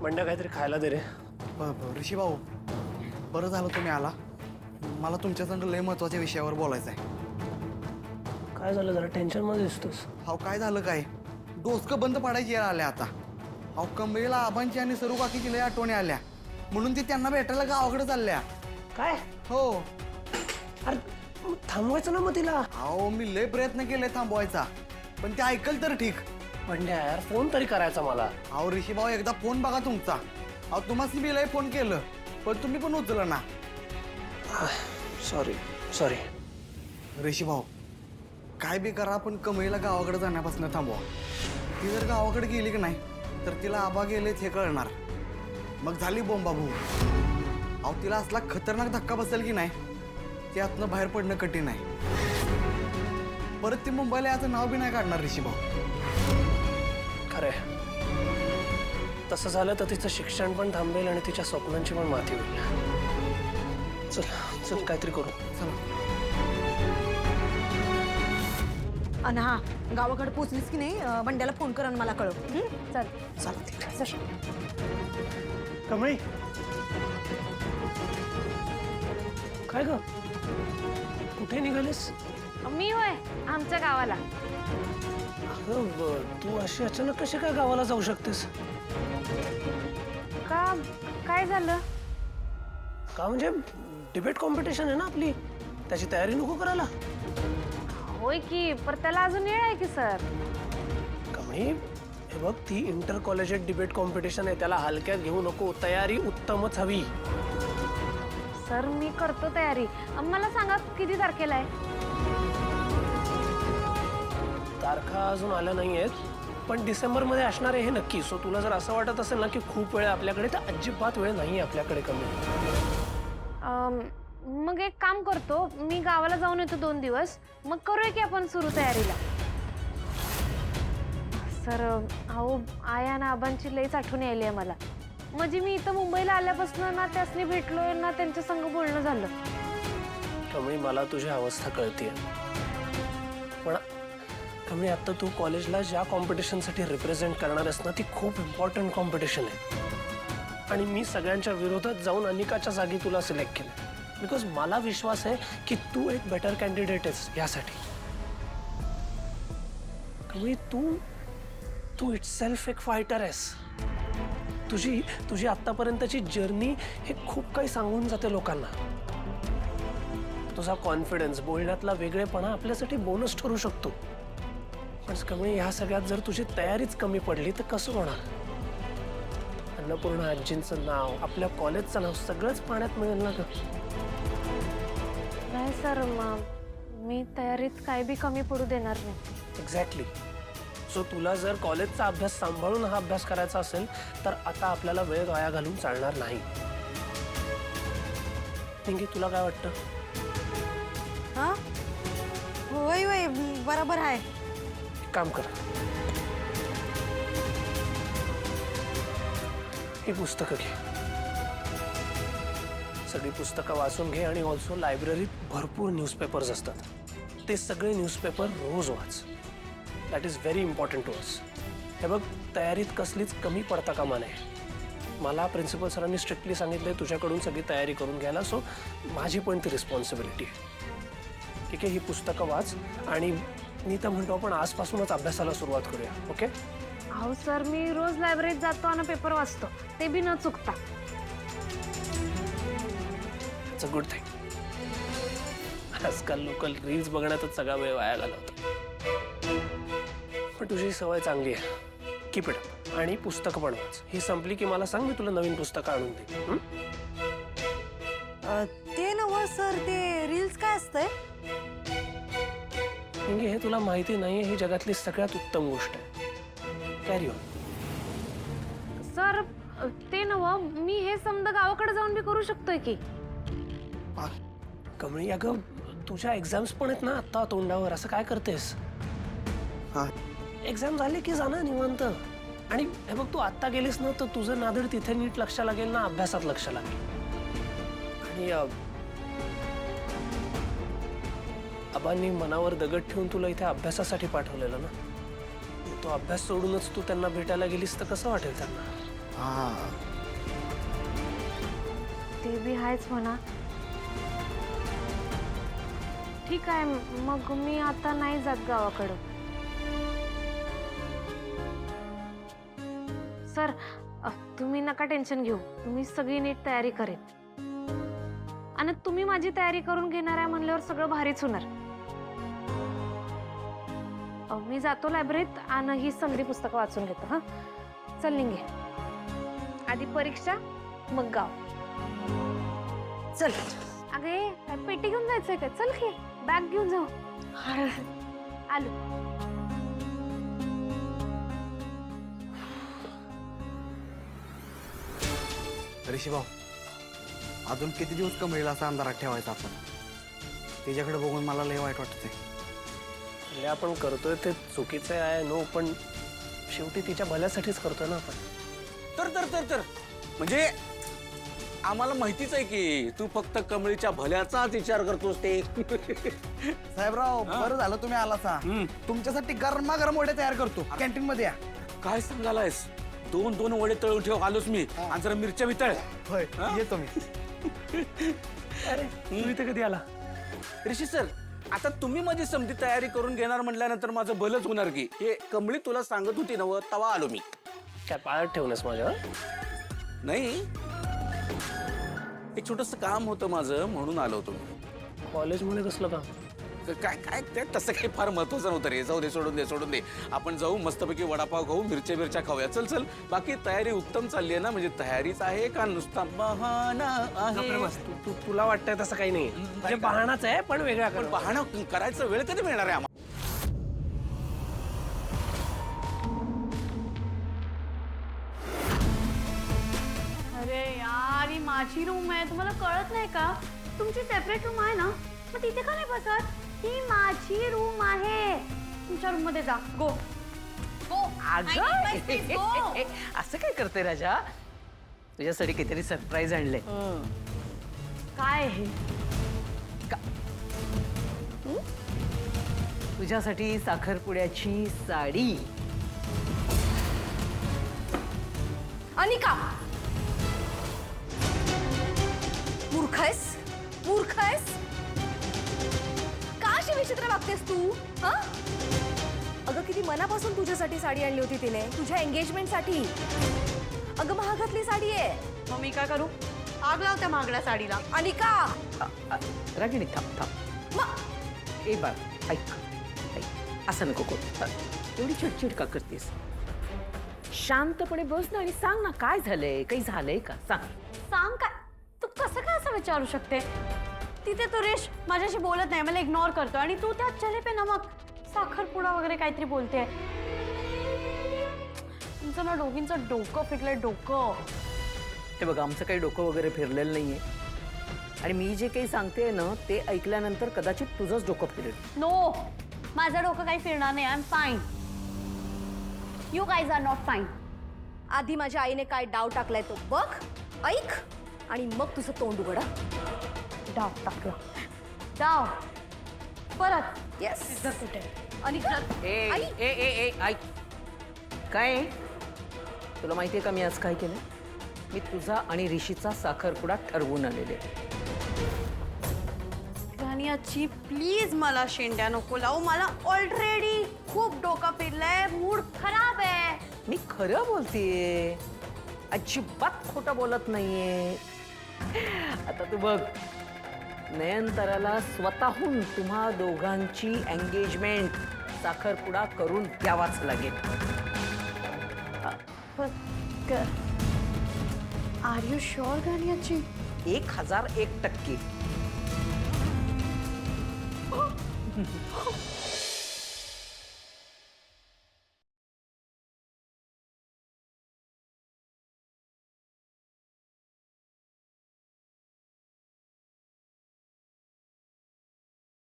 बंड्या काहीतरी खायला दे रे. ऋषी भाऊ, बरं झालं तुम्ही आला. मला तुमच्या संग लय महत्वाच्या विषयावर बोलायचं आहे. काय झालं, जरा टेन्शन मध्ये दिसतोस. हाव काय झालं काय, डोसकं बंद पाडायची वेळ आल्या आता. हाव कंबळीला आबांची आणि सरू काकीची लय आठवणी आल्या, म्हणून ती त्यांना भेटायला गावाकडे चालल्या. काय? हो. अरे थांबवायचं ना मग तिला. अहो मी लय प्रयत्न केले थांबवायचा, पण ते ऐकल तर ठीक. बंड्या यार, फोन तरी करायचा मला. अहो ऋषी भाऊ, एकदा फोन बघा तुमचा. अहो तुम्हाला मी लय फोन केलं, पण तुम्ही पण उचलला ना. सॉरी. ऋषी भाऊ, काय बी करा पण कमळीला गावाकडे जाण्यापासून थांबवा. ती जर गावाकडे गेली की नाही तर तिला आबा गेलेच हे कळणार, मग झाली बोंबाबू. अहो तिला असला खतरनाक धक्का बसेल की नाही, त्यातनं बाहेर पडणं कठीण आहे. परत ती मुंबईला याचं नाव बी नाही काढणार ऋषी भाऊ. खरंय, तसं झालं तर तिचं शिक्षण पण थांबेल आणि तिच्या स्वप्नांची पण माती होईल. चल काहीतरी करू. चला. आणि हा, गावाकडे पोचलीस की नाही बंड्याला फोन कर आणि मला कळव. चल. चालते. कमळी, काय ग, कुठे निघालीस? मी होय, आमच्या गावाला. अगं तू अशी अचानक कशी काय गावाला जाऊ शकतेस? का, काय झालं? का म्हणजे डिबेट कॉम्पिटिशन आहे ना आपली, त्याची तयारी नको करायला? होय की, पर त्याला अजून वेळ आहे की सर. कमळी, हे बघ, ती इंटर कॉलेजिएट डिबेट कॉम्पिटिशन आहे, त्याला हलक्यात घेऊ नको. तयारी उत्तमच हवी. सर मी करतो तयारी. मला सांगा किती तारखेला आहे? तारखा अजून आल्या नाहीयेत, पण डिसेंबरमध्ये असणार आहे हे नक्की. सो तुला जर असं वाटत असेल ना की खूप वेळ आपल्याकडे, तर अजिबात वेळ नाही आपल्याकडे. कमी मग एक काम करतो, मी गावाला जाऊन येतो 2 दिवस, मग करूया की आपण सुरू तयारीला. सर अहो, आया ना आबांची लईच आठवण यायली आहे मला. म्हणजे मी इथं मुंबईला आल्यापासून ना त्यासनी भेटलोय ना त्यांच्या संग बोलणं झालं. कमळी, मला तुझी अवस्था कळते, पण कमळी आता तू कॉलेजला ज्या कॉम्पिटिशनसाठी रिप्रेझेंट करणार आहेस ना, ती खूप इम्पॉर्टंट कॉम्पिटिशन आहे. आणि मी सगळ्यांच्या विरोधात जाऊन अनिकाच्या जागी तुला सिलेक्ट केलं, बिकॉज मला विश्वास आहे की तू एक बेटर कॅन्डिडेट आहेस यासाठी. कमळी, तू इटसेल्फ एक फायटर आहेस. तुझी आतापर्यंतची जर्नी हे खूप काही सांगून जाते लोकांना. तुझा कॉन्फिडन्स, बोलण्यातला वेगळेपणा आपल्यासाठी बोनस ठरू शकतो. पण कमी ह्या सगळ्यात जर तुझी तयारीच कमी पडली तर कसं होणार? अन्नपूर्णा आजींचं नाव, आपल्या कॉलेजचं नाव सगळंच पाण्यात मिळेल ना ग. नाही सर, मी तयारीत काय बी कमी पडू देणार नाही. एक्झॅक्टली. सो तुला जर कॉलेजचा अभ्यास सांभाळून हा अभ्यास करायचा असेल तर आता आपल्याला वेळ वाया घालून चालणार नाही. पिंकी, तुला काय वाटतं? हा, होय बरोबर आहे. काम कर, ही पुस्तकं घे, सगळी पुस्तकं वाचून घे. आणि ऑल्सो लायब्ररीत भरपूर न्यूजपेपर्स असतात, ते सगळे न्यूजपेपर रोज वाच. That is very important to us. हे बघ, तयारीत कसलीच कमी पडता कामा नये. मला प्रिन्सिपल सरांनी स्ट्रिक्टली सांगितलंय तुझ्याकडून सगळी तयारी करून घ्यायला, सो माझी पण ती रिस्पॉन्सिबिलिटी आहे. ठीक आहे, ही पुस्तकं वाच आणि मी तर म्हणतो आपण आजपासूनच अभ्यासाला सुरुवात करूया. ओके? अहो सर, मी रोज लायब्ररीत जातो आणि पेपर वाचतो, ते बी न चुकता. It's a good thing. आजकाल लोकल रील्स बघण्यातच सगळा वेळ वाया घालवतात, पण तुझी सवय चांगली आहे. Keep it up. आणि पुस्तकं पण वाच. ही संपली की मला सांग, मी तुला नवीन पुस्तकं आणून देईन. ते नव्ह सर, ते रील्स काय असतंय? हे तुला माहिती नाहीये, ही जगातली सगळ्यात उत्तम गोष्ट आहे. Carry on. सर ते नव्ह, मी हे समजा गावाकडे जाऊन बी करू शकतोय की. कमळी, अगं तुझ्या एक्झाम्स पण आहेत ना आता तोंडावर, असं काय करतेस? एक्झाम झाली की जाणं निवांत. आणि हे बघ, तू आत्ता गेलीस ना तर तुझं नादड तिथे नीट लक्ष लागेल ना, अभ्यासात लक्ष लागेल. आणि आबांनी मनावर दगड ठेवून तुला इथे अभ्यासासाठी पाठवलेलं ना, तो अभ्यास सोडूनच तू त्यांना भेटायला गेलीस तर कसं वाटेल त्यांना? हा ते बी आहेच म्हणा. ठीक आहे, मग मी आता नाही जात गावाकडं. सर, तुम्ही नका टेन्शन घेऊ. मी सगळी नीट तयारी करेन. आणि तुम्ही माझी तयारी करून घेणार आहे म्हणल्यावर सगळं भारीच होणार. मी जातो लायब्ररीत आणि ही सगळी पुस्तकं वाचून घेतो. हा, चल निघे. आधी परीक्षा, मग गाव. चल. अगं ये, काय पेटी घेऊन जायचंय का? चल की बॅग घेऊन जाऊ. आलो. ऋषी भाऊ, अजून किती दिवस कमळीला असा अंधारात ठेवायचा आपण? तिच्याकडे बघून मला लय वाईट वाटतंय. म्हणजे आपण करतोय ते चुकीचं आहे नो, पण शेवटी तिच्या भल्यासाठीच करतोय ना आपण. तर म्हणजे आम्हाला माहितीच आहे की तू फक्त कमळीच्या भल्याचाच विचार करतोस ते. साहेबराव, बरं झालं तुम्ही आला सा. तुमच्यासाठी गरमागरम वडे तयार करतो. कॅन्टीन मध्ये या. काय सांगालायस? 2 वडे तळून ठेव, आलोच मी. आणि जरा मिरच्या वितळ. होय, येतो मी. अरे तू इथे कधी आला? ऋषी सर, आता तुम्ही माझी समधी तयारी करून घेणार म्हटल्यानंतर माझं भलंच होणार की. हे कमळी तुला सांगत होती नव, तवा आलो मी. काय पाळत ठेवणंस माझ्या? नाही, एक छोटस काम होतं माझं म्हणून आलो होतो मी. कॉलेजमध्ये कसलं काम? काय काय ते तसं काही फार महत्वाचं नव्हतं रे. जाऊ दे, सोडून दे. आपण जाऊ मस्तपैकी वडापाव खाऊ, मिरच्या खाऊया. चल. बाकी तयारी उत्तम चालली आहे ना? म्हणजे तयारीच आहे का नुसता बहाणा आहे? तुला वाटतंय तसं काही नाही. म्हणजे बहाणाच आहे पण वेगळा पण बहाणा करायचा वेळ कधी मिळणार आहे आम्हाला? अरे यार, ही माझी रूम आहे, तुम्हाला कळत नाही का? तुमची सेपरेट रूम आहे ना, मग तिथे का नाही बसत? ही माझी रूम आहे. तुमच्या रूम मध्ये जा. गो गो. असं काय करते राजा? तुझ्यासाठी काहीतरी सरप्राईज आणले. काय हे? तुझ्यासाठी साखरपुड्याची साडी. अनिका, मूर्ख आहेस? का अशी विचित्र वागतेस तू? हा, अगं किती मनापासून तुझ्यासाठी साडी आणली होती तिने, तुझ्या एंगेजमेंटसाठी. अगं महागातली साडी आहे. मग मी काय करू? आग लाव त्या महागड्या साडीला. अनिका, रागिणी, थांब. ए बाळ, ऐक. असं नको करू. एवढी चिडचिड का करतेस? शांतपणे बस ना आणि सांग ना, काय झालंय? काही झालंय का? सांग काय? तू कसं काय असं विचारू शकते? तिथे तो रेश माझ्याशी बोलत नाही, मला इग्नोर करतो, आणि तू त्या चले पे नमक साखरपुडा वगैरे काहीतरी बोलते. तुमचं ना दोघींचं डोकं फिरलंय, डोकं. ते बघा, आमचं काही डोकं वगैरे फिरलेलं नाहीये. आणि मी जे काही सांगते ना ते ऐकल्यानंतर कदाचित तुझंच डोकं फिरेल. नो, माझं डोकं काही फिरणार नाही. I am fine. You guys are not fine. आधी माझ्या आईने काय डाव टाकलाय तो बघ, ऐक, आणि मग तुझं तोंड उघडा. डाव टाकला. डाव परत. येस. कुठे? अनिका, ए ऐक. काय तुला माहितीये का मी आज काय केलं? मी तुझा आणि ऋषीचा साखरपुडा ठरवून आलेले. गाण्याची प्लीज मला शेंड्या नको लावू. मला ऑलरेडी खूप डोकं फिरलंय, मूड खराब आहे. मी खरं बोलतेय, अजिबात खोटं बोलत नाहीये. आता तू बघ, नयनताराला स्वतःहून तुम्हा दोघांची एंगेजमेंट साखरपुडा करून द्यावाच लागेल. आर यू शुअर गाण्याची? 1001%.